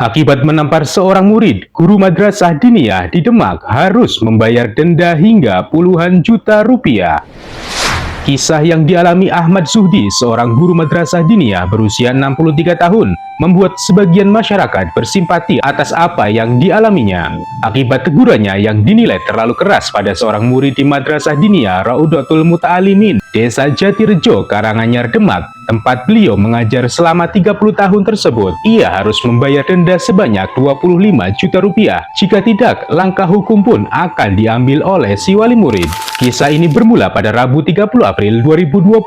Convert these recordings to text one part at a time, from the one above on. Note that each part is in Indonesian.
Akibat menampar seorang murid, guru madrasah diniyah di Demak harus membayar denda hingga puluhan juta rupiah. Kisah yang dialami Ahmad Zuhdi, seorang guru madrasah diniyah berusia 63 tahun, membuat sebagian masyarakat bersimpati atas apa yang dialaminya. Akibat tegurannya yang dinilai terlalu keras pada seorang murid di madrasah diniyah Raudatul Muta'alimin, Desa Jatirejo, Karanganyar, Demak, tempat beliau mengajar selama 30 tahun tersebut, ia harus membayar denda sebanyak 25 juta rupiah. Jika tidak, langkah hukum pun akan diambil oleh si wali murid. Kisah ini bermula pada Rabu 30 April 2025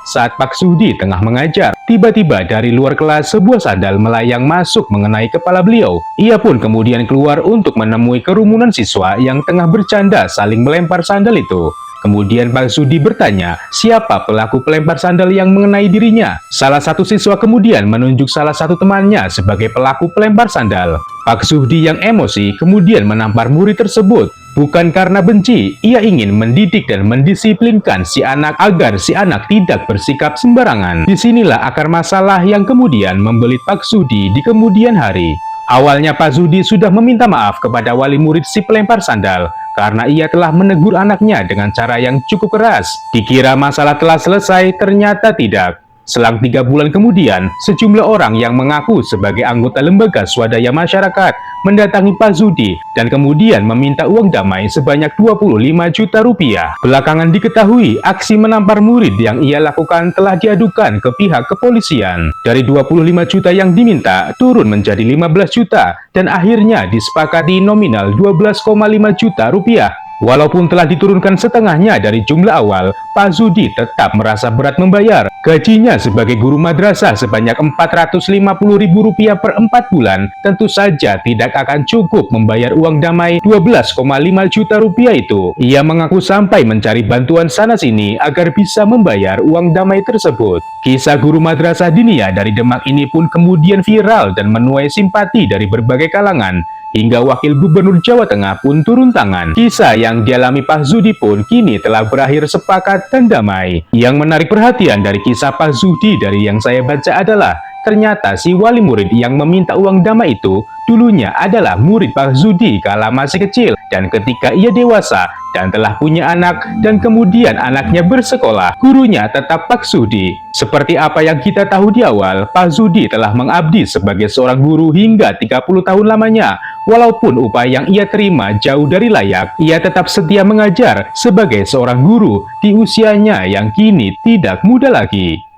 saat Pak Zuhdi tengah mengajar. Tiba-tiba dari luar kelas sebuah sandal melayang masuk mengenai kepala beliau. Ia pun kemudian keluar untuk menemui kerumunan siswa yang tengah bercanda saling melempar sandal itu. Kemudian Pak Zuhdi bertanya, siapa pelaku pelempar sandal yang mengenai dirinya? Salah satu siswa kemudian menunjuk salah satu temannya sebagai pelaku pelempar sandal. Pak Zuhdi yang emosi kemudian menampar murid tersebut. Bukan karena benci, ia ingin mendidik dan mendisiplinkan si anak agar si anak tidak bersikap sembarangan. Disinilah akar masalah yang kemudian membelit Pak Zuhdi di kemudian hari. Awalnya Pak Zuhdi sudah meminta maaf kepada wali murid si pelempar sandal karena ia telah menegur anaknya dengan cara yang cukup keras. Dikira masalah telah selesai, ternyata tidak. Selang 3 bulan kemudian, sejumlah orang yang mengaku sebagai anggota lembaga swadaya masyarakat mendatangi Pak Zuhdi dan kemudian meminta uang damai sebanyak 25 juta rupiah. Belakangan diketahui, aksi menampar murid yang ia lakukan telah diadukan ke pihak kepolisian. Dari 25 juta yang diminta, turun menjadi 15 juta dan akhirnya disepakati nominal 12,5 juta rupiah. Walaupun telah diturunkan setengahnya dari jumlah awal, Pak Zuhdi tetap merasa berat membayar. Gajinya sebagai guru madrasah sebanyak Rp450.000 per 4 bulan tentu saja tidak akan cukup membayar uang damai 12,5 juta rupiah itu. Ia mengaku sampai mencari bantuan sana-sini agar bisa membayar uang damai tersebut. Kisah guru madrasah diniyah dari Demak ini pun kemudian viral dan menuai simpati dari berbagai kalangan. Hingga Wakil Gubernur Jawa Tengah pun turun tangan. Kisah yang dialami Pak Zuhdi pun kini telah berakhir sepakat dan damai. Yang menarik perhatian dari kisah Pak Zuhdi dari yang saya baca adalah, ternyata si wali murid yang meminta uang damai itu dulunya adalah murid Pak Zuhdi kala masih kecil. Dan ketika ia dewasa dan telah punya anak dan kemudian anaknya bersekolah, gurunya tetap Pak Zuhdi. Seperti apa yang kita tahu di awal, Pak Zuhdi telah mengabdi sebagai seorang guru hingga 30 tahun lamanya. Walaupun upah yang ia terima jauh dari layak, ia tetap setia mengajar sebagai seorang guru di usianya yang kini tidak muda lagi.